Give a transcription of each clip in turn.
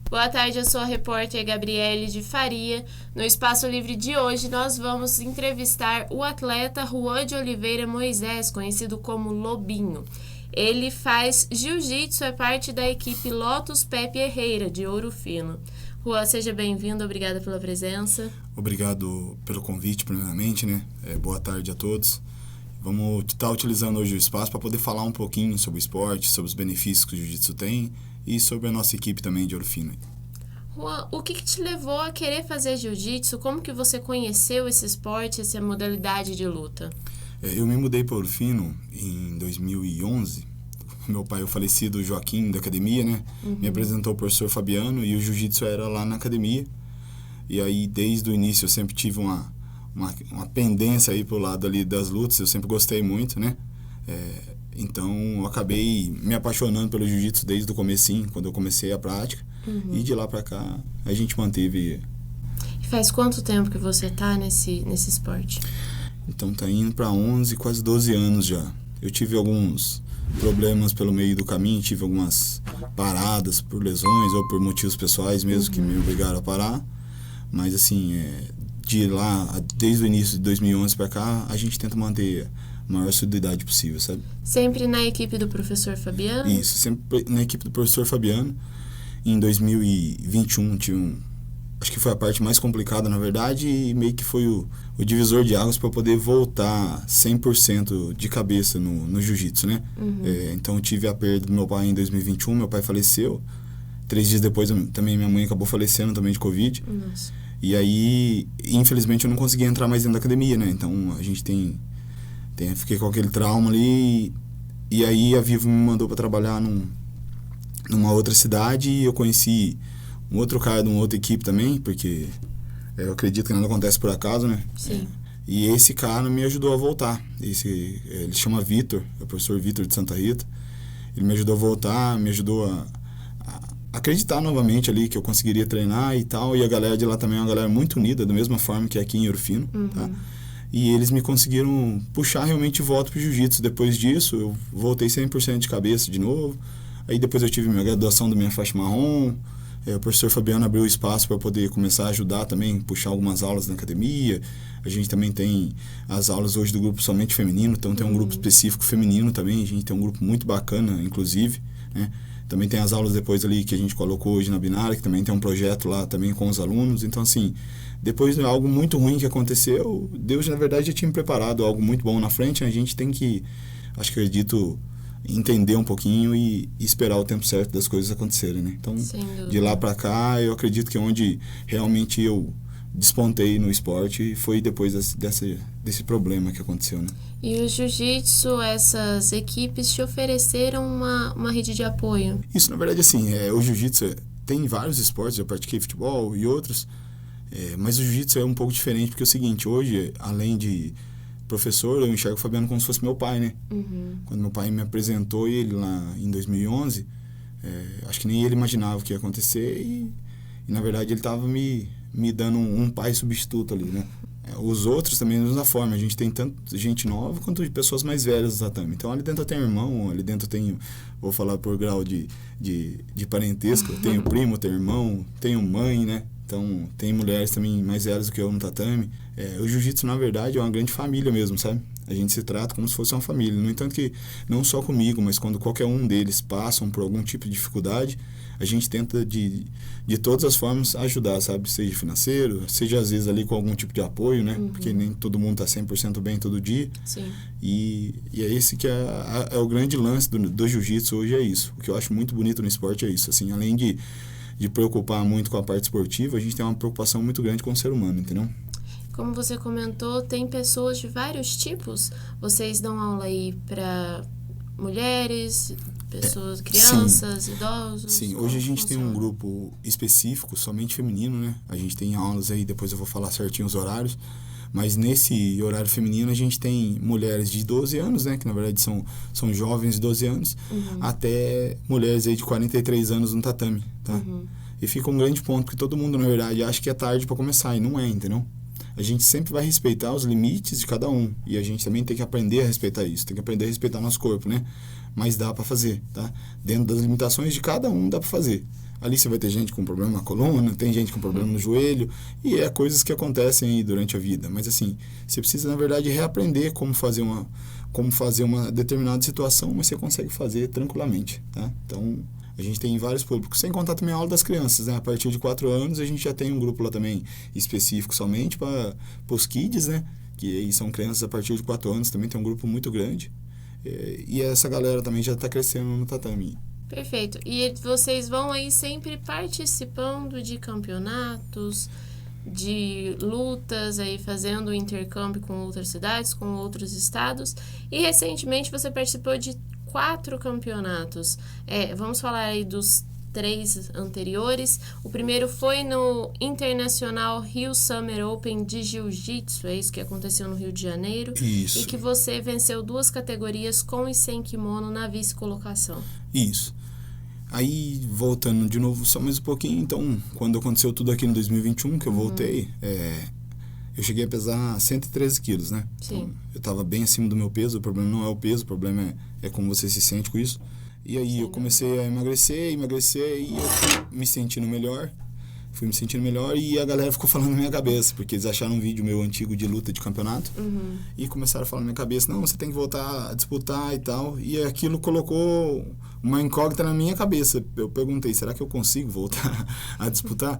Boa tarde, eu sou a repórter Gabriele de Faria. No Espaço Livre de hoje, nós vamos entrevistar o atleta Juan de Oliveira Moisés, conhecido como Lobinho. Ele faz jiu-jitsu, é parte da equipe Lotus Pepe Herrera, de Ouro Fino. Juan, seja bem-vindo, obrigada pela presença. Obrigado pelo convite, primeiramente, né? Boa tarde a todos. Vamos estar utilizando hoje o espaço para poder falar um pouquinho sobre o esporte, sobre os benefícios que o jiu-jitsu tem e sobre a nossa equipe também de Ouro Fino. Juan, o que te levou a querer fazer jiu-jitsu? Como que você conheceu esse esporte, essa modalidade de luta? Eu me mudei para Ouro Fino em 2011. Meu pai, o falecido Joaquim, da academia, né? Me apresentou o professor Fabiano e o jiu-jitsu era lá na academia. E aí, desde o início, eu sempre tive uma pendência aí pro lado ali das lutas. Eu sempre gostei muito, né? Então, eu acabei me apaixonando pelo jiu-jitsu desde o comecinho, quando eu comecei a prática. E de lá pra cá, a gente manteve. E faz quanto tempo que você tá nesse esporte? Então, tá indo pra 11, quase 12 anos já. Eu tive alguns problemas pelo meio do caminho, tive algumas paradas por lesões ou por motivos pessoais mesmo que me obrigaram a parar. Mas, assim, de lá, desde o início de 2011 pra cá, a gente tenta manter a maior assiduidade possível, sabe? Sempre na equipe do professor Fabiano? Isso, sempre na equipe do professor Fabiano. Em 2021 acho que foi a parte mais complicada, na verdade, e meio que foi o divisor de águas para poder voltar 100% de cabeça no jiu-jitsu, né? Então eu tive a perda do meu pai em 2021, meu pai faleceu. 3 dias depois também minha mãe acabou falecendo também de Covid. Nossa. E aí, infelizmente, eu não consegui entrar mais dentro da academia, né? Então a gente fiquei com aquele trauma ali. E aí a Vivo me mandou para trabalhar numa outra cidade e eu conheci um outro cara de uma outra equipe também, porque eu acredito que nada acontece por acaso, né? Sim. E esse cara me ajudou a voltar. Ele chama Vitor, é o professor Vitor de Santa Rita. Ele me ajudou a voltar, me ajudou a acreditar novamente ali que eu conseguiria treinar e tal. E a galera de lá também é uma galera muito unida, da mesma forma que aqui em Ouro Fino, tá? E eles me conseguiram puxar realmente de volta pro jiu-jitsu. Depois disso, eu voltei 100% de cabeça de novo. Aí depois eu tive minha graduação da minha faixa marrom. O professor Fabiano abriu espaço para poder começar a ajudar também, puxar algumas aulas na academia. A gente também tem as aulas hoje do grupo somente feminino, então tem um grupo específico feminino também. A gente tem um grupo muito bacana, inclusive, né? Também tem as aulas depois ali que a gente colocou hoje na Binária, que também tem um projeto lá também com os alunos. Então, assim, depois de algo muito ruim que aconteceu, Deus, na verdade, já tinha me preparado algo muito bom na frente. A gente tem que, acredito, entender um pouquinho e esperar o tempo certo das coisas acontecerem, né? Então, de lá pra cá, eu acredito que onde realmente eu despontei no esporte foi depois desse problema que aconteceu, né? E o jiu-jitsu, essas equipes te ofereceram uma rede de apoio? Isso, na verdade, assim, o jiu-jitsu tem vários esportes, eu pratiquei futebol e outros, mas o jiu-jitsu é um pouco diferente, porque é o seguinte, hoje, além de professor, eu enxergo o Fabiano como se fosse meu pai, né? Quando meu pai me apresentou ele lá em 2011, acho que nem ele imaginava o que ia acontecer e na verdade ele estava me dando um pai substituto ali, né? Os outros também da mesma forma, a gente tem tanto gente nova quanto de pessoas mais velhas do tatame. Então ali dentro eu tenho irmão, ali dentro eu tenho, vou falar por grau de parentesco, eu tenho primo, tenho irmão, tenho mãe, né? Então, tem mulheres também mais velhas do que eu no tatame. O jiu-jitsu, na verdade, é uma grande família mesmo, sabe? A gente se trata como se fosse uma família. No entanto que, não só comigo, mas quando qualquer um deles passam por algum tipo de dificuldade, a gente tenta, de todas as formas, ajudar, sabe? Seja financeiro, seja às vezes ali com algum tipo de apoio, né? Porque nem todo mundo está 100% bem todo dia. Sim. E é esse que é o grande lance do jiu-jitsu hoje, é isso. O que eu acho muito bonito no esporte é isso. Assim, além de preocupar muito com a parte esportiva, a gente tem uma preocupação muito grande com o ser humano, entendeu? Como você comentou, tem pessoas de vários tipos. Vocês dão aula aí para mulheres, pessoas, crianças, idosos? Sim, hoje a gente tem um grupo específico, somente feminino, né? A gente tem aulas aí, depois eu vou falar certinho os horários, mas nesse horário feminino a gente tem mulheres de 12 anos, né? Que na verdade são jovens de 12 anos, até mulheres aí de 43 anos no tatame, tá? E fica um grande ponto, porque todo mundo, na verdade, acha que é tarde para começar, e não é, entendeu? A gente sempre vai respeitar os limites de cada um, e a gente também tem que aprender a respeitar isso, tem que aprender a respeitar nosso corpo, né? Mas dá para fazer, tá? Dentro das limitações de cada um dá para fazer. Ali você vai ter gente com problema na coluna, tem gente com problema no joelho, e é coisas que acontecem aí durante a vida. Mas assim, você precisa, na verdade, reaprender como fazer uma determinada situação, mas você consegue fazer tranquilamente, tá? Então, a gente tem vários públicos, sem contar também a aula das crianças, né? A partir de 4 anos, a gente já tem um grupo lá também específico somente para os kids, né? Que aí são crianças a partir de 4 anos, também tem um grupo muito grande. E essa galera também já está crescendo no tatame. Perfeito. E vocês vão aí sempre participando de campeonatos, de lutas, aí fazendo intercâmbio com outras cidades, com outros estados. E recentemente você participou de 4 campeonatos. Vamos falar aí dos 3 anteriores. O primeiro foi no Internacional Rio Summer Open de Jiu-Jitsu, é isso que aconteceu no Rio de Janeiro. Isso. E que você venceu 2 categorias com e sem kimono na vice-colocação. Isso. Aí, voltando de novo só mais um pouquinho, então, quando aconteceu tudo aqui em 2021, que eu voltei, eu cheguei a pesar 113 quilos, né? Sim. Então, eu estava bem acima do meu peso, o problema não é o peso, o problema é como você se sente com isso. E aí Sim, eu comecei a emagrecer, e eu fui me sentindo melhor, e a galera ficou falando na minha cabeça, porque eles acharam um vídeo meu antigo de luta de campeonato, e começaram a falar na minha cabeça, não, você tem que voltar a disputar e tal, e aquilo colocou uma incógnita na minha cabeça. Eu perguntei, será que eu consigo voltar a disputar?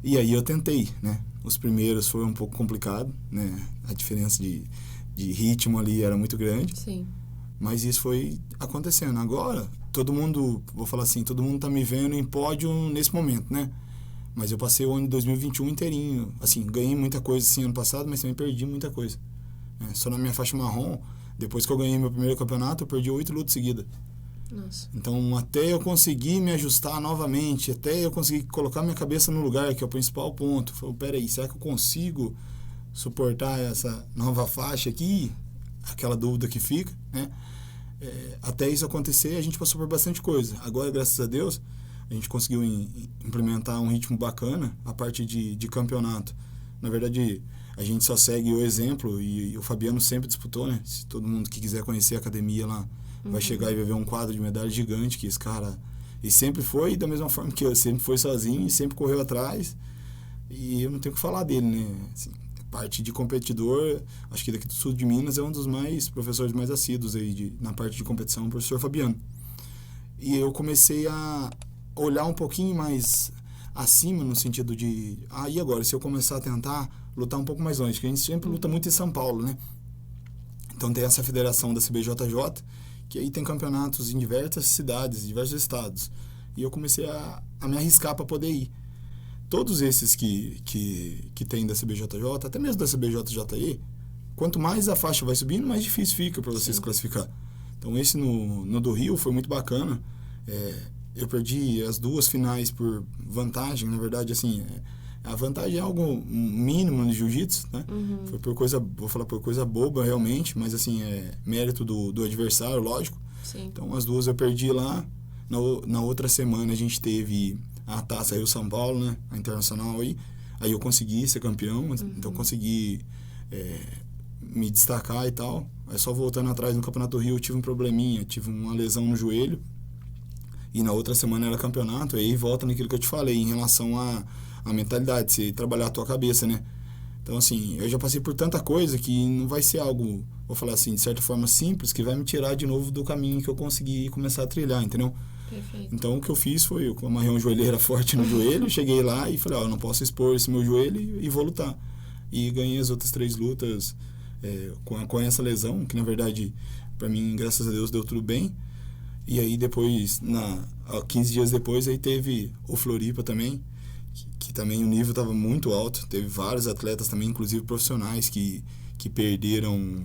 E aí eu tentei, né? Os primeiros foi um pouco complicado, né? A diferença de ritmo ali era muito grande. Sim. Mas isso foi acontecendo. Agora, todo mundo tá me vendo em pódio nesse momento, né? Mas eu passei o ano de 2021 inteirinho. Assim, ganhei muita coisa assim ano passado, mas também perdi muita coisa. Né? Só na minha faixa marrom, depois que eu ganhei meu primeiro campeonato, eu perdi 8 lutas seguidas. Nossa. Então, até eu conseguir me ajustar novamente, até eu conseguir colocar minha cabeça no lugar, que é o principal ponto. Falei, peraí, será que eu consigo suportar essa nova faixa aqui? Aquela dúvida que fica, né? Até isso acontecer, a gente passou por bastante coisa. Agora, graças a Deus, a gente conseguiu implementar um ritmo bacana a parte de campeonato. Na verdade, a gente só segue o exemplo, e o Fabiano sempre disputou, né? Se todo mundo que quiser conhecer a academia lá, vai chegar e vai ver um quadro de medalha gigante, que esse cara... E sempre foi da mesma forma que eu, sempre foi sozinho e sempre correu atrás. E eu não tenho o que falar dele, né? Assim, parte de competidor, acho que daqui do sul de Minas é um dos professores mais assíduos aí na parte de competição, o professor Fabiano. E eu comecei a olhar um pouquinho mais acima, no sentido de, e agora, se eu começar a tentar lutar um pouco mais longe, porque a gente sempre luta muito em São Paulo, né? Então tem essa federação da CBJJ, que aí tem campeonatos em diversas cidades, diversos estados. E eu comecei a me arriscar para poder ir. Todos esses que tem da CBJJ, até mesmo da CBJJE, quanto mais a faixa vai subindo, mais difícil fica para você se classificar. Então esse no do Rio foi muito bacana. Eu perdi as 2 finais por vantagem, na verdade, assim, a vantagem é algo mínimo no jiu-jitsu, né? Foi vou falar por coisa boba realmente, mas assim, mérito do adversário, lógico. Sim. Então as 2 eu perdi lá. Na outra semana a gente teve a Taça Rio São Paulo, né? A Internacional aí eu consegui ser campeão, então consegui me destacar e tal. Aí só voltando atrás no Campeonato do Rio eu tive um probleminha, tive uma lesão no joelho, e na outra semana era campeonato, aí volta naquilo que eu te falei em relação à mentalidade, você trabalhar a tua cabeça, né? Então assim, eu já passei por tanta coisa que não vai ser algo, vou falar assim, de certa forma simples, que vai me tirar de novo do caminho que eu consegui começar a trilhar, entendeu? Perfeito. Então o que eu fiz foi, eu amarrei uma joelheira forte no joelho, cheguei lá e falei, eu não posso expor esse meu joelho e vou lutar. E ganhei as outras 3 lutas com essa lesão, que na verdade, pra mim, graças a Deus, deu tudo bem. E aí depois, 15 dias depois, aí teve o Floripa também, que também o nível estava muito alto. Teve vários atletas também, inclusive profissionais, que perderam...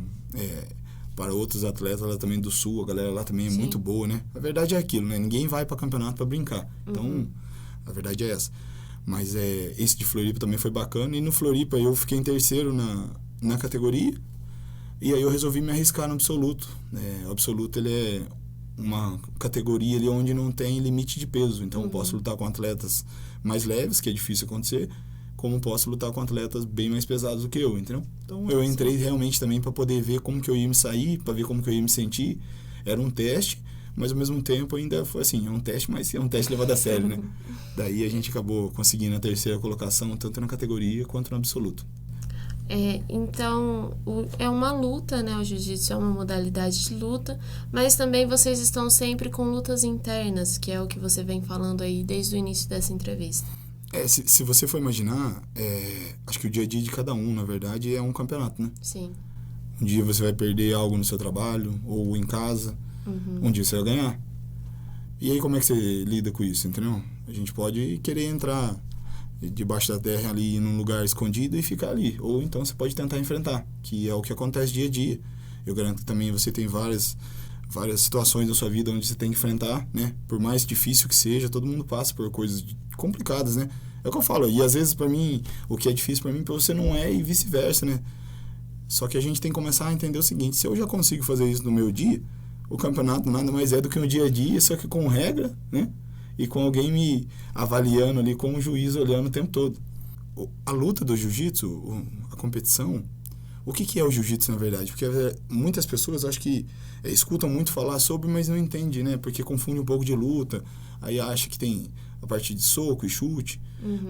para outros atletas lá também do Sul, a galera lá também é muito boa, né? A verdade é aquilo, né? Ninguém vai para campeonato para brincar. Então, a verdade é essa. Mas esse de Floripa também foi bacana. E no Floripa eu fiquei em terceiro na categoria. E aí eu resolvi me arriscar no absoluto. O absoluto, ele é uma categoria ali onde não tem limite de peso. Então eu posso lutar com atletas mais leves, que é difícil acontecer, como posso lutar com atletas bem mais pesados do que eu, entendeu? Então eu entrei realmente também para poder ver como que eu ia me sair, para ver como que eu ia me sentir. Era um teste, mas ao mesmo tempo ainda foi assim, é um teste, mas é um teste levado a sério, né? Daí a gente acabou conseguindo a 3ª colocação, tanto na categoria quanto no absoluto. Então, é uma luta, né? O jiu-jitsu é uma modalidade de luta, mas também vocês estão sempre com lutas internas, que é o que você vem falando aí desde o início dessa entrevista. Se você for imaginar, acho que o dia a dia de cada um, na verdade, é um campeonato, né? Sim. Um dia você vai perder algo no seu trabalho ou em casa, um dia você vai ganhar. E aí como é que você lida com isso, entendeu? A gente pode querer entrar debaixo da terra ali num lugar escondido e ficar ali. Ou então você pode tentar enfrentar, que é o que acontece dia a dia. Eu garanto que também você tem várias situações na sua vida onde você tem que enfrentar, né? Por mais difícil que seja, todo mundo passa por coisas complicadas, né? É o que eu falo. E às vezes, para mim, o que é difícil para mim, para você não é, e vice-versa, né? Só que a gente tem que começar a entender o seguinte: se eu já consigo fazer isso no meu dia, o campeonato nada mais é do que um dia a dia, só que com regra, né? E com alguém me avaliando ali, com um juiz olhando o tempo todo. A luta do jiu-jitsu, a competição, o que é o jiu-jitsu na verdade? Porque muitas pessoas acho que escutam muito falar sobre, mas não entendem, né? Porque confunde um pouco de luta, aí acha que tem a parte de soco e chute.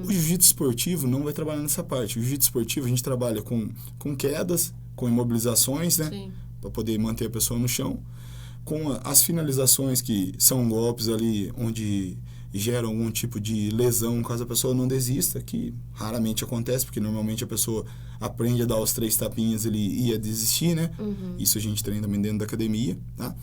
O jiu-jitsu esportivo não vai trabalhar nessa parte. O jiu-jitsu esportivo a gente trabalha com quedas, com imobilizações, né? Para poder manter a pessoa no chão. Com as finalizações, que são golpes ali onde geram algum tipo de lesão caso a pessoa não desista, que raramente acontece, porque normalmente a pessoa aprende a dar os 3 tapinhas, ele ia desistir, né? Isso a gente treina também dentro da academia, tá?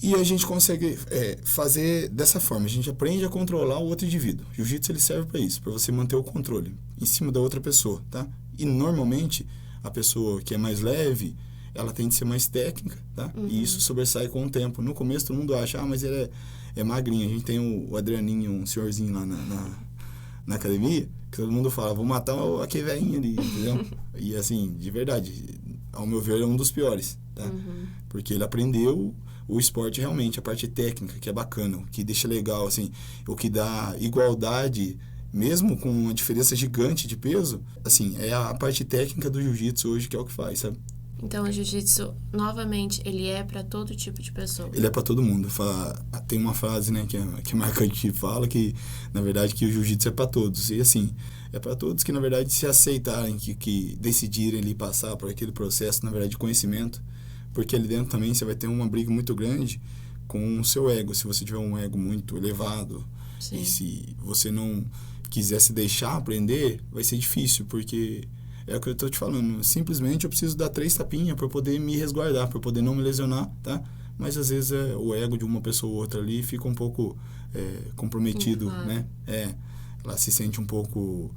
E a gente consegue fazer dessa forma, a gente aprende a controlar o outro indivíduo. O jiu-jitsu ele serve para isso, para você manter o controle em cima da outra pessoa, tá? E normalmente a pessoa que é mais leve, ela tem de ser mais técnica, tá? E isso sobressai com o tempo. No começo todo mundo acha, mas ele é magrinho. A gente tem o Adrianinho, um senhorzinho lá na academia, que todo mundo fala, vou matar aquele velhinho ali, entendeu? E assim, de verdade, ao meu ver, é um dos piores, tá? Porque ele aprendeu o esporte realmente, a parte técnica, que é bacana, o que deixa legal, assim, o que dá igualdade, mesmo com uma diferença gigante de peso, assim, é a parte técnica do jiu-jitsu hoje que é o que faz, sabe? Então, o jiu-jitsu, novamente, ele é para todo tipo de pessoa? Ele é para todo mundo. Tem uma frase, né, que a marcante fala que, na verdade, que o jiu-jitsu é para todos. E, assim, é para todos que, na verdade, se aceitarem, que decidirem ali passar por aquele processo, na verdade, de conhecimento. Porque ali dentro também você vai ter uma briga muito grande com o seu ego. Se você tiver um ego muito elevado, Sim. E se você não quiser se deixar aprender, vai ser difícil, porque... É o que eu tô te falando. Simplesmente eu preciso dar 3 tapinhas para poder me resguardar, para poder não me lesionar, tá? Mas às vezes o ego de uma pessoa ou outra ali fica um pouco comprometido, né? Ela se sente um pouco,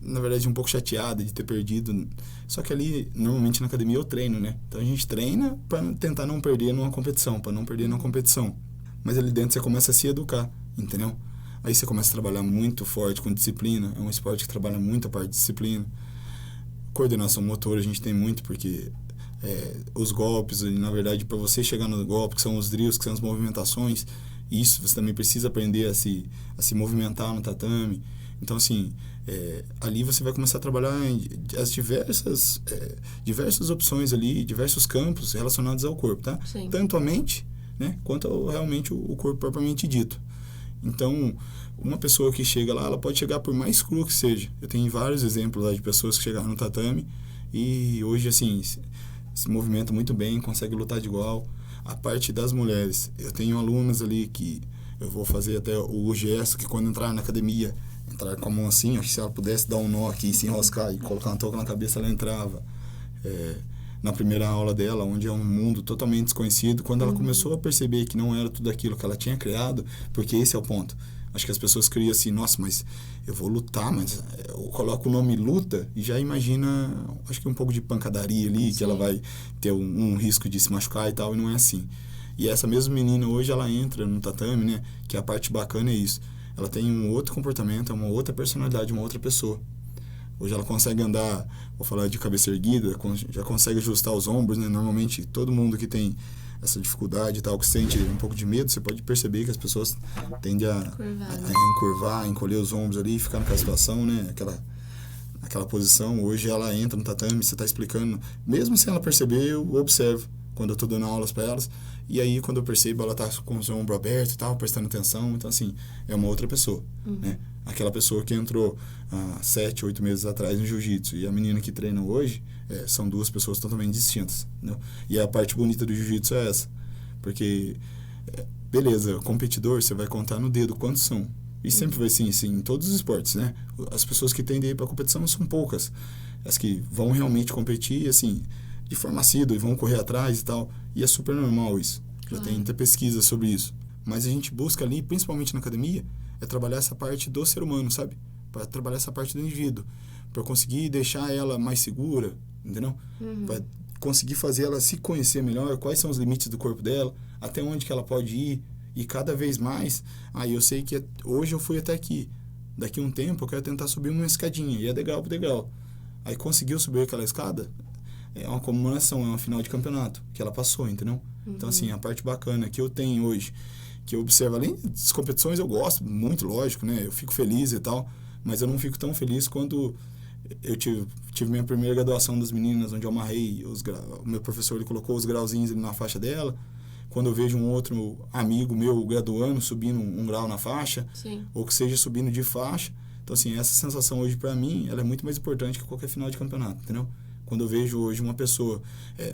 na verdade, um pouco chateada de ter perdido. Só que ali, normalmente na academia eu treino, né? Então a gente treina para tentar não perder numa competição, para não perder numa competição. Mas ali dentro você começa a se educar, entendeu? Aí você começa a trabalhar muito forte com disciplina. É um esporte que trabalha muito a parte de disciplina. Coordenação motora a gente tem muito, porque os golpes, na verdade, para você chegar no golpe, que são os drills, que são as movimentações, isso você também precisa aprender a se movimentar no tatame. Então, assim, ali você vai começar a trabalhar as diversas opções ali, diversos campos relacionados ao corpo, tá? Sim. Tanto a mente, né, quanto realmente o corpo propriamente dito. Então, uma pessoa que chega lá, ela pode chegar por mais crua que seja. Eu tenho vários exemplos lá de pessoas que chegaram no tatame e hoje, assim, se movimenta muito bem, consegue lutar de igual. A parte das mulheres, eu tenho alunas ali que eu vou fazer até o gesto que quando entrar na academia, entrar com a mão assim, acho que se ela pudesse dar um nó aqui, se enroscar e colocar uma touca na cabeça, ela entrava. Na primeira aula dela, onde é um mundo totalmente desconhecido, quando ela começou a perceber que não era tudo aquilo que ela tinha criado, porque esse é o ponto. Acho que as pessoas criam assim, nossa, mas eu vou lutar, mas eu coloco o nome luta e já imagina, acho que um pouco de pancadaria ali, Sim. que ela vai ter um risco de se machucar e tal, e não é assim. E essa mesma menina hoje, ela entra no tatame, né, que a parte bacana é isso. Ela tem um outro comportamento, uma outra personalidade, uma outra pessoa. Hoje ela consegue andar, vou falar de cabeça erguida, já consegue ajustar os ombros, né? Normalmente todo mundo que tem essa dificuldade e tal, que sente um pouco de medo, você pode perceber que as pessoas tendem a encurvar, encolher os ombros ali, ficar naquela situação, né? Aquela posição. Hoje ela entra no tatame, você está explicando, mesmo sem ela perceber, eu observo. quando eu tô dando aulas para elas. E aí, quando eu percebo, ela tá com o ombro aberto e tal, prestando atenção. Então, assim, é uma outra pessoa, né? Aquela pessoa que entrou há 7, 8 meses atrás no jiu-jitsu e a menina que treina hoje, são duas pessoas totalmente distintas, entendeu? E a parte bonita do jiu-jitsu é essa. Porque, beleza, competidor, você vai contar no dedo quantos são. E sempre vai ser assim, em todos os esportes, né? As pessoas que tendem a ir para a competição são poucas. As que vão realmente competir, assim, de forma assídua e vão correr atrás e tal. E é super normal isso. Já tem muita pesquisa sobre isso. Mas a gente busca ali, principalmente na academia, trabalhar essa parte do ser humano, sabe? Para trabalhar essa parte do indivíduo. Para conseguir deixar ela mais segura, entendeu? Para conseguir fazer ela se conhecer melhor, quais são os limites do corpo dela, até onde que ela pode ir. E cada vez mais, eu sei que hoje eu fui até aqui. Daqui a um tempo eu quero tentar subir uma escadinha, e é degrau por degrau. Aí conseguiu subir aquela escada, é uma comemoração, é uma final de campeonato, que ela passou, entendeu? Então, assim, a parte bacana que eu tenho hoje, que eu observo, além das competições, eu gosto muito, lógico, né? Eu fico feliz e tal, mas eu não fico tão feliz quando eu tive minha primeira graduação das meninas, onde eu amarrei o meu professor, ele colocou os grauzinhos ali na faixa dela. Quando eu vejo um outro amigo meu graduando, subindo um grau na faixa, ou que seja subindo de faixa. Então, assim, essa sensação hoje, para mim, ela é muito mais importante que qualquer final de campeonato, entendeu? Quando eu vejo hoje uma pessoa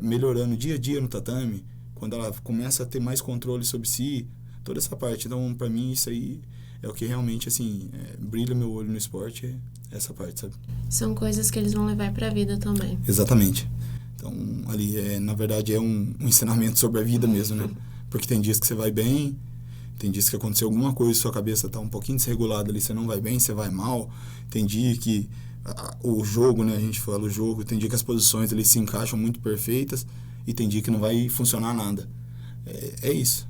melhorando dia a dia no tatame, quando ela começa a ter mais controle sobre si, toda essa parte. Então, para mim, isso aí é o que realmente, assim, brilha meu olho no esporte, essa parte, sabe? São coisas que eles vão levar para a vida também. Exatamente. Então, ali, na verdade, é um ensinamento sobre a vida mesmo, né? Porque tem dias que você vai bem, tem dias que aconteceu alguma coisa, sua cabeça tá um pouquinho desregulada ali, você não vai bem, você vai mal. Tem dia que o jogo, né? A gente fala o jogo, tem dia que as posições ali se encaixam muito perfeitas e tem dia que não vai funcionar nada. É isso.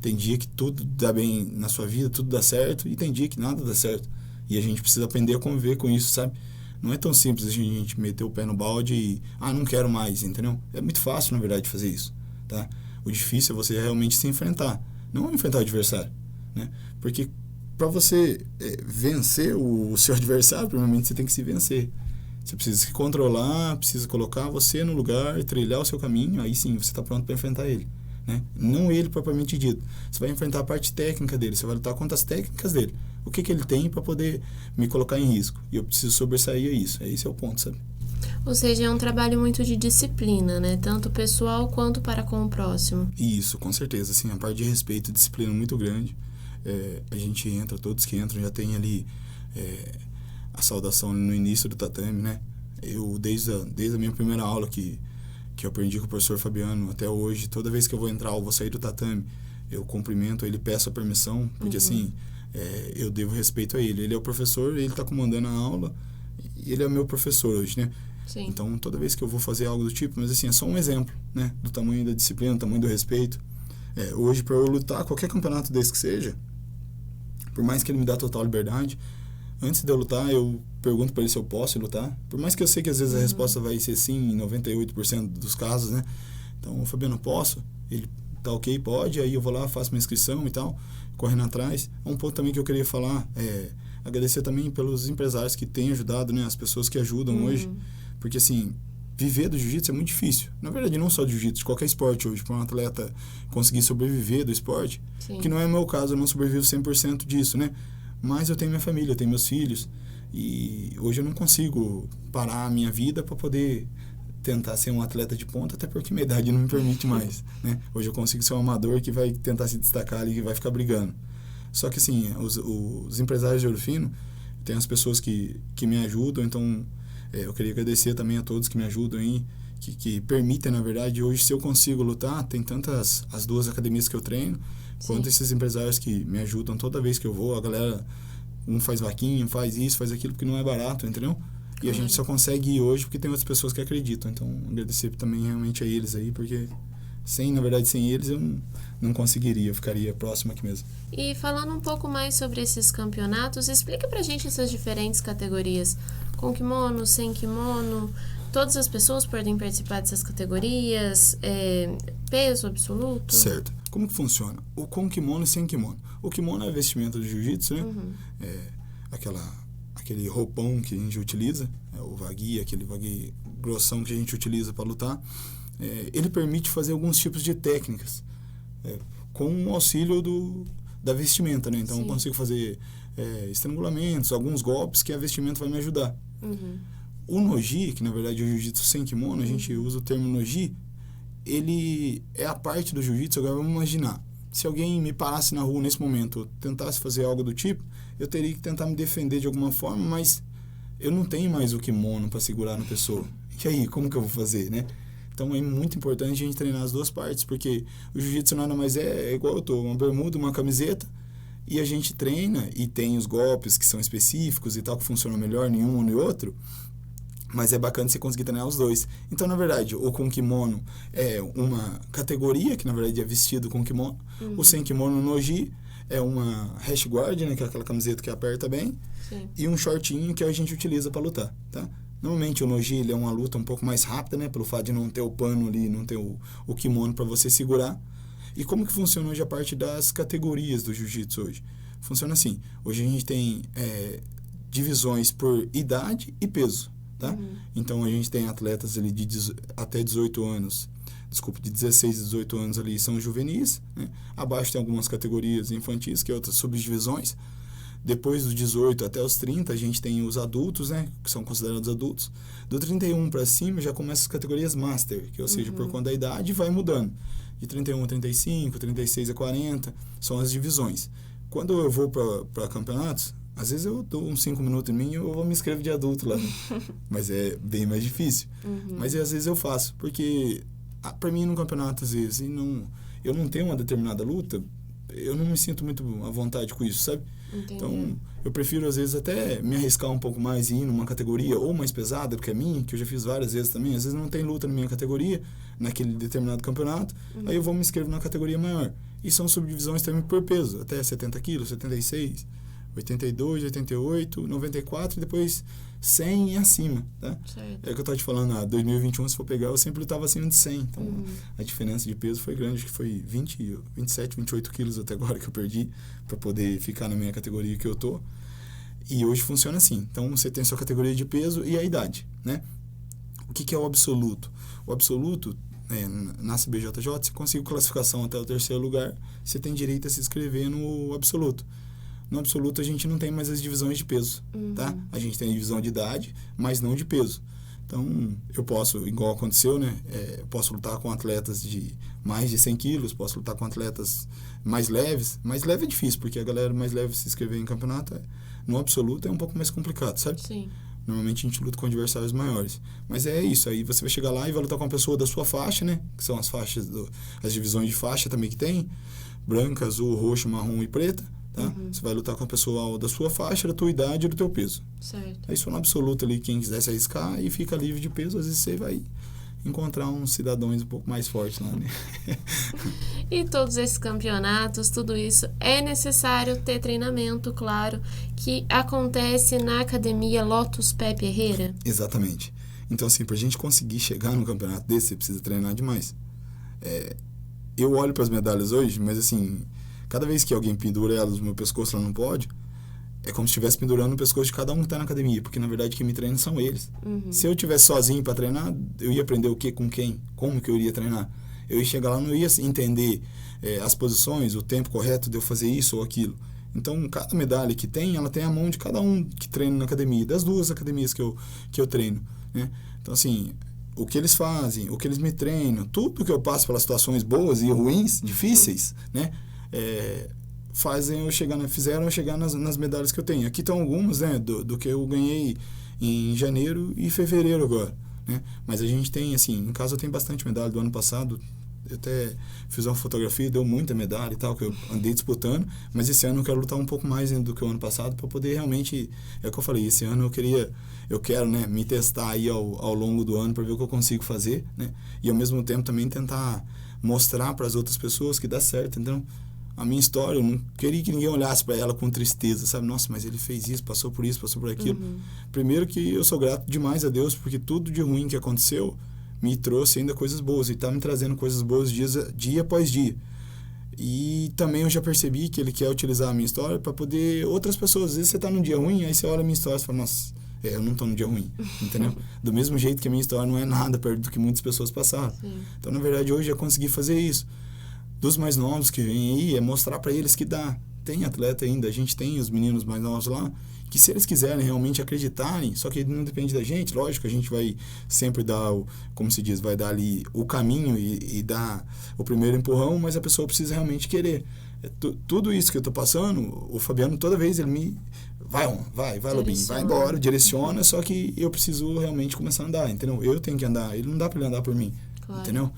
Tem dia que tudo dá bem na sua vida, tudo dá certo, e tem dia que nada dá certo. E a gente precisa aprender a conviver com isso, sabe? Não é tão simples a gente meter o pé no balde e, não quero mais, entendeu? É muito fácil, na verdade, fazer isso, tá? O difícil é você realmente se enfrentar, não enfrentar o adversário, né? Porque para você vencer o seu adversário, primeiramente você tem que se vencer. Você precisa se controlar, precisa colocar você no lugar, trilhar o seu caminho, aí sim, você está pronto para enfrentar ele, né? Não ele propriamente dito. Você vai enfrentar a parte técnica dele, você vai lutar contra as técnicas dele. O que ele tem para poder me colocar em risco. E eu preciso sobressair a isso. Esse é o ponto, sabe? Ou seja, é um trabalho muito de disciplina, né? Tanto pessoal quanto para com o próximo. Isso, com certeza. Assim, a parte de respeito e disciplina muito grande. A gente entra, todos que entram já tem ali a saudação no início do tatame, né? Eu, desde a minha primeira aula que eu aprendi com o professor Fabiano até hoje, toda vez que eu vou entrar ou vou sair do tatame, eu cumprimento ele, peço a permissão, porque assim... eu devo respeito a ele. Ele é o professor, ele está comandando a aula e ele é o meu professor hoje, né? Sim. Então, toda vez que eu vou fazer algo do tipo, mas assim, é só um exemplo, né? Do tamanho da disciplina, do tamanho do respeito. Hoje, para eu lutar qualquer campeonato desse que seja, por mais que ele me dá total liberdade, antes de eu lutar, eu pergunto para ele se eu posso lutar. Por mais que eu sei que às vezes a resposta vai ser sim, em 98% dos casos, né? Então, Fabiano, posso? Ele tá ok, pode, aí eu vou lá, faço minha inscrição e tal, correndo atrás. Um ponto também que eu queria falar agradecer também pelos empresários que têm ajudado, né, as pessoas que ajudam hoje, porque assim, viver do jiu-jitsu é muito difícil. Na verdade, não só do jiu-jitsu, de qualquer esporte hoje, para um atleta conseguir sobreviver do esporte, que não é o meu caso, eu não sobrevivo 100% disso, né? Mas eu tenho minha família, eu tenho meus filhos, e hoje eu não consigo parar a minha vida para poder tentar ser um atleta de ponta, até porque minha idade não me permite mais, né? Hoje eu consigo ser um amador que vai tentar se destacar ali, que vai ficar brigando. Só que assim, os empresários de Ouro Fino, tem as pessoas que me ajudam, então eu queria agradecer também a todos que me ajudam aí, que permitem, na verdade, hoje se eu consigo lutar, tem tantas as duas academias que eu treino, quanto esses empresários que me ajudam toda vez que eu vou, a galera, um faz vaquinha, faz isso, faz aquilo, porque não é barato, entendeu? E a gente só consegue ir hoje porque tem outras pessoas que acreditam. Então, agradecer também realmente a eles aí, porque sem eles eu não conseguiria, eu ficaria próximo aqui mesmo. E falando um pouco mais sobre esses campeonatos, explica pra gente essas diferentes categorias. Com kimono, sem kimono, todas as pessoas podem participar dessas categorias, peso absoluto? Certo. Como que funciona? O com kimono e sem kimono. O kimono é vestimenta do jiu-jitsu, né? Aquele roupão que a gente utiliza, o wagi, aquele wagi grossão que a gente utiliza para lutar. ele permite fazer alguns tipos de técnicas com o auxílio da vestimenta, né? Então, eu consigo fazer estrangulamentos, alguns golpes que a vestimenta vai me ajudar. O no-gi, que na verdade é o jiu-jitsu sem kimono, a gente usa o termo no-gi, ele é a parte do jiu-jitsu. Agora vamos imaginar, se alguém me parasse na rua nesse momento, tentasse fazer algo do tipo, eu teria que tentar me defender de alguma forma, mas eu não tenho mais o kimono para segurar na pessoa. E aí, como que eu vou fazer, né? Então é muito importante a gente treinar as duas partes, porque o jiu-jitsu nada mais é igual eu tô, uma bermuda, uma camiseta, e a gente treina e tem os golpes que são específicos e tal, que funcionam melhor em um ou no outro, mas é bacana você conseguir treinar os dois. Então, na verdade, o com kimono é uma categoria, que na verdade é vestido com kimono. O sem kimono no-gi é uma hash guard, né, que é aquela camiseta que aperta bem. Sim. E um shortinho que a gente utiliza para lutar, tá? Normalmente o no-gi ele é uma luta um pouco mais rápida, né, pelo fato de não ter o pano ali, não ter o kimono para você segurar. E como que funciona hoje a parte das categorias do jiu-jitsu hoje? Funciona assim. Hoje a gente tem divisões por idade e peso. Tá? Então a gente tem atletas ali até 18 anos, de 16 a 18 anos ali são juvenis, né? Abaixo tem algumas categorias infantis, que é outras subdivisões. Depois dos 18 até os 30 a gente tem os adultos, né, que são considerados adultos. Do 31 para cima já começam as categorias master, que ou seja, por conta da idade vai mudando. De 31 a 35, 36 a 40 são as divisões. Quando eu vou para campeonatos, às vezes eu dou uns 5 minutos em mim e eu vou me inscrever de adulto lá. Né? Mas é bem mais difícil. Mas às vezes eu faço. Porque para mim no campeonato, às vezes, eu não tenho uma determinada luta, eu não me sinto muito à vontade com isso, sabe? Entendi. Então, eu prefiro às vezes até me arriscar um pouco mais e ir numa categoria ou mais pesada do que a minha, que eu já fiz várias vezes também. Às vezes não tem luta na minha categoria, naquele determinado campeonato, aí eu vou me inscrever na categoria maior. E são subdivisões também por peso, até 70 quilos, 76, 82, 88, 94 e depois 100 e acima, tá? Certo. É o que eu estava te falando, 2021, se for pegar, eu sempre lutava acima de 100. Então, a diferença de peso foi grande, acho que foi 27, 28 quilos até agora que eu perdi para poder ficar na minha categoria que eu tô. E hoje funciona assim. Então, você tem a sua categoria de peso e a idade, né? O que é o absoluto? O absoluto, na CBJJ, você consegue classificação até o 3º lugar, você tem direito a se inscrever no absoluto. No absoluto, a gente não tem mais as divisões de peso, tá? A gente tem a divisão de idade, mas não de peso. Então, eu posso, igual aconteceu, né? Eu posso lutar com atletas de mais de 100 quilos, posso lutar com atletas mais leves. Mais leve é difícil, porque a galera mais leve se inscrever em campeonato, no absoluto, é um pouco mais complicado, sabe? Sim. Normalmente a gente luta com adversários maiores. Mas é isso, aí você vai chegar lá e vai lutar com uma pessoa da sua faixa, né? Que são as faixas, as divisões de faixa também que tem. Branca, azul, roxo, marrom e preta. Tá? Você vai lutar com a pessoa da sua faixa, da tua idade e do teu peso. Certo. Aí só no absoluto ali, quem quiser se arriscar e fica livre de peso, às vezes você vai encontrar uns cidadãos um pouco mais fortes lá, né? E todos esses campeonatos, tudo isso, é necessário ter treinamento, claro, que acontece na academia Lotus Pepe Herrera? Exatamente. Então, assim, pra gente conseguir chegar num campeonato desse, você precisa treinar demais. Eu olho para as medalhas hoje, mas assim, cada vez que alguém pendura elas no meu pescoço lá no pódio, é como se estivesse pendurando no pescoço de cada um que está na academia, porque na verdade quem me treina são eles. Se eu estivesse sozinho para treinar, eu ia aprender o que com quem, como que eu iria treinar. Eu ia chegar lá, não ia entender as posições, o tempo correto de eu fazer isso ou aquilo. Então, cada medalha que tem, ela tem a mão de cada um que treina na academia, das duas academias que eu treino, né? Então, assim, o que eles fazem, o que eles me treinam, tudo que eu passo pelas situações boas e ruins, difíceis, né? Fizeram eu chegar nas medalhas que eu tenho. Aqui estão algumas, né, do que eu ganhei em janeiro e fevereiro agora, né? Mas a gente tem, assim, em casa eu tenho bastante medalha do ano passado. Eu até fiz uma fotografia, deu muita medalha e tal, que eu andei disputando, mas esse ano eu quero lutar um pouco mais do que o ano passado para poder realmente, é o que eu falei, esse ano eu quero, né, me testar aí ao longo do ano para ver o que eu consigo fazer, né? E ao mesmo tempo também tentar mostrar para as outras pessoas que dá certo. Então, a minha história, eu não queria que ninguém olhasse para ela com tristeza, sabe? Nossa, mas ele fez isso, passou por isso, passou por aquilo. Primeiro que eu sou grato demais a Deus, porque tudo de ruim que aconteceu me trouxe ainda coisas boas, e está me trazendo coisas boas dia após dia. E também eu já percebi que ele quer utilizar a minha história para poder outras pessoas, às vezes você está num dia ruim, aí você olha a minha história e fala, nossa, eu não tô num dia ruim, entendeu? Do mesmo jeito que a minha história não é nada perto do que muitas pessoas passaram. Sim. Então, na verdade, hoje eu consegui fazer isso. Dos mais novos que vêm aí, é mostrar para eles que dá. Tem atleta ainda, a gente tem os meninos mais novos lá, que se eles quiserem realmente acreditarem, só que não depende da gente, lógico, a gente vai sempre dar, como se diz, vai dar ali o caminho e dar o primeiro empurrão, mas a pessoa precisa realmente querer. Tudo isso que eu tô passando, o Fabiano, toda vez ele me... Vai, Lobinho, vai embora, direciona, só que eu preciso realmente começar a andar, entendeu? Eu tenho que andar, ele não dá para ele andar por mim, claro. Entendeu?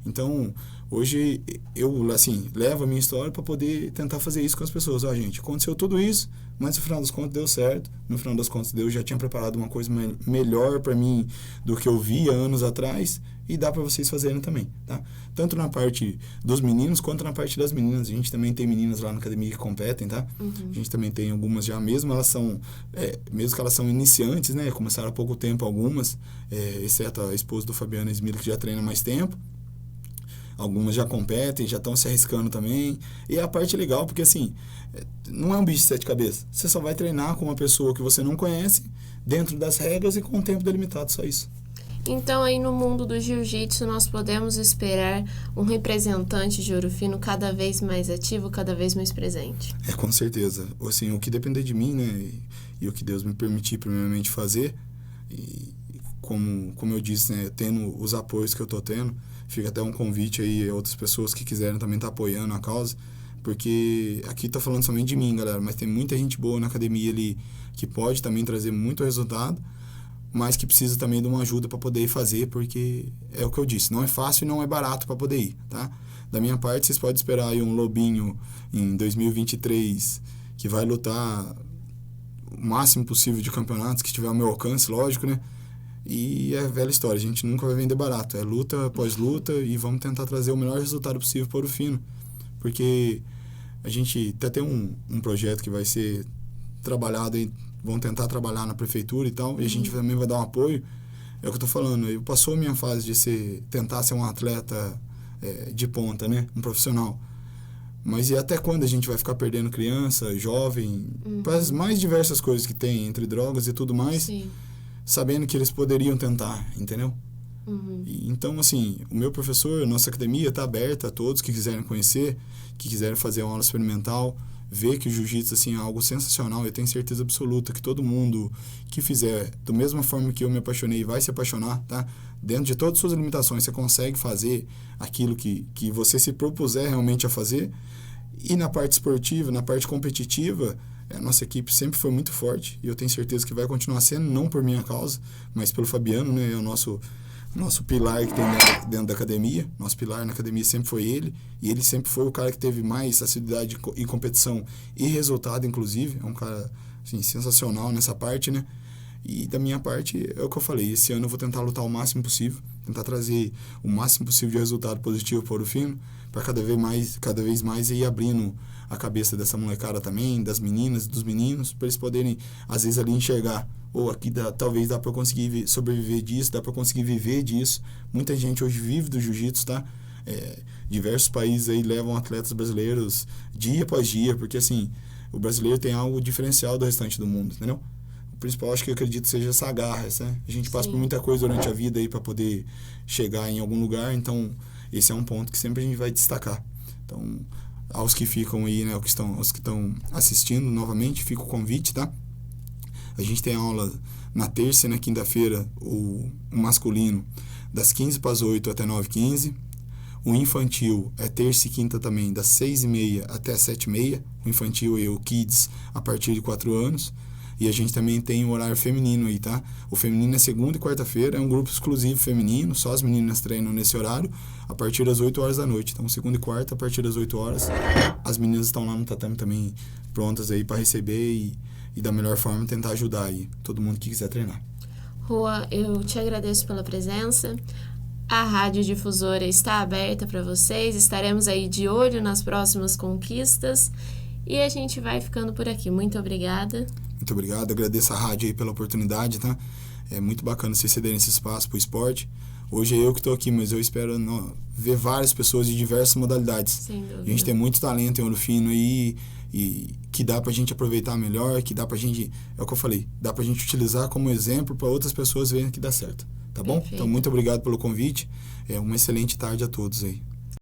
Então, hoje eu, assim, levo a minha história para poder tentar fazer isso com as pessoas. Ó, gente, aconteceu tudo isso, mas no final das contas deu certo. No final das contas, Deus já tinha preparado uma coisa melhor para mim do que eu via anos atrás, e dá para vocês fazerem também, tá? Tanto na parte dos meninos quanto na parte das meninas. A gente também tem meninas lá na academia que competem, tá? A gente também tem algumas já, mesmo que elas são iniciantes, né? Começaram há pouco tempo algumas, exceto a esposa do Fabiano Esmila, que já treina há mais tempo. Algumas já competem, já estão se arriscando também. E é a parte legal, porque assim, não é um bicho de 7 cabeças. Você só vai treinar com uma pessoa que você não conhece, dentro das regras e com um tempo delimitado, só isso. Então, aí no mundo do jiu-jitsu, nós podemos esperar um representante de Ouro Fino cada vez mais ativo, cada vez mais presente. Com certeza. Assim, o que depender de mim, né, e o que Deus me permitir primeiramente fazer, e como eu disse, né, tendo os apoios que eu tô tendo, fica até um convite aí a outras pessoas que quiserem também estar apoiando a causa, porque aqui tá falando somente de mim, galera, mas tem muita gente boa na academia ali que pode também trazer muito resultado, mas que precisa também de uma ajuda para poder fazer, porque é o que eu disse, não é fácil e não é barato para poder ir, tá? Da minha parte, vocês podem esperar aí um Lobinho em 2023 que vai lutar o máximo possível de campeonatos que tiver ao meu alcance, lógico, né? E é velha história, a gente nunca vai vender barato, é luta após luta, e vamos tentar trazer o melhor resultado possível para o Ouro Fino, porque a gente até tem um projeto que vai ser trabalhado aí, vão tentar trabalhar na prefeitura e tal, e a gente também vai dar um apoio. É o que eu tô falando, eu passou a minha fase de tentar ser um atleta de ponta, né, um profissional, mas e até quando a gente vai ficar perdendo criança, jovem, para as mais diversas coisas que tem, entre drogas e tudo mais. Sim. Sabendo que eles poderiam tentar, entendeu? Então, assim, o meu professor, a nossa academia está aberta a todos que quiserem conhecer, que quiserem fazer uma aula experimental, ver que o jiu-jitsu, assim, é algo sensacional. Eu tenho certeza absoluta que todo mundo que fizer, da mesma forma que eu me apaixonei, vai se apaixonar, tá? Dentro de todas as suas limitações, você consegue fazer aquilo que você se propuser realmente a fazer. E na parte esportiva, na parte competitiva, a nossa equipe sempre foi muito forte, e eu tenho certeza que vai continuar sendo, não por minha causa, mas pelo Fabiano, né? É o nosso pilar que tem dentro da academia. Nosso pilar na academia sempre foi ele, e ele sempre foi o cara que teve mais assiduidade e competição e resultado, inclusive. É um cara, assim, sensacional nessa parte, né? E da minha parte, é o que eu falei, esse ano eu vou tentar lutar o máximo possível, tentar trazer o máximo possível de resultado positivo para o Ouro Fino, para cada vez mais ir abrindo a cabeça dessa molecada também, das meninas, dos meninos, para eles poderem, às vezes, ali enxergar, aqui talvez dá para eu conseguir sobreviver disso, dá para eu conseguir viver disso. Muita gente hoje vive do jiu-jitsu, tá? Diversos países aí levam atletas brasileiros dia após dia, porque, assim, o brasileiro tem algo diferencial do restante do mundo, entendeu? O principal, acho que eu acredito, seja essa garra, né? A gente passa por muita coisa durante a vida aí para poder chegar em algum lugar, então esse é um ponto que sempre a gente vai destacar. Então, aos que ficam aí, né, aos que estão assistindo novamente, fica o convite, tá? A gente tem aula na terça e na quinta-feira, o masculino, das 15 para as 8 até 9h15. O infantil é terça e quinta também, das 6h30 até 7h30. O infantil e o kids a partir de 4 anos. E a gente também tem o horário feminino aí, tá? O feminino é segunda e quarta-feira, é um grupo exclusivo feminino, só as meninas treinam nesse horário, a partir das 8 horas da noite. Então, segunda e quarta, a partir das 8 horas, as meninas estão lá no tatame também prontas aí para receber e da melhor forma tentar ajudar aí todo mundo que quiser treinar. Rua, eu te agradeço pela presença. A Rádio Difusora está aberta para vocês, estaremos aí de olho nas próximas conquistas e a gente vai ficando por aqui. Muito obrigada. Muito obrigado, agradeço a rádio aí pela oportunidade, tá? É muito bacana vocês cederem esse espaço para o esporte. Hoje é eu que estou aqui, mas eu espero ver várias pessoas de diversas modalidades. Sem dúvida. A gente tem muito talento em Ouro Fino aí, e que dá pra gente aproveitar melhor, que dá pra gente, é o que eu falei, dá pra gente utilizar como exemplo para outras pessoas verem que dá certo. Tá bom? Perfeito. Então, muito obrigado pelo convite. Uma excelente tarde a todos aí.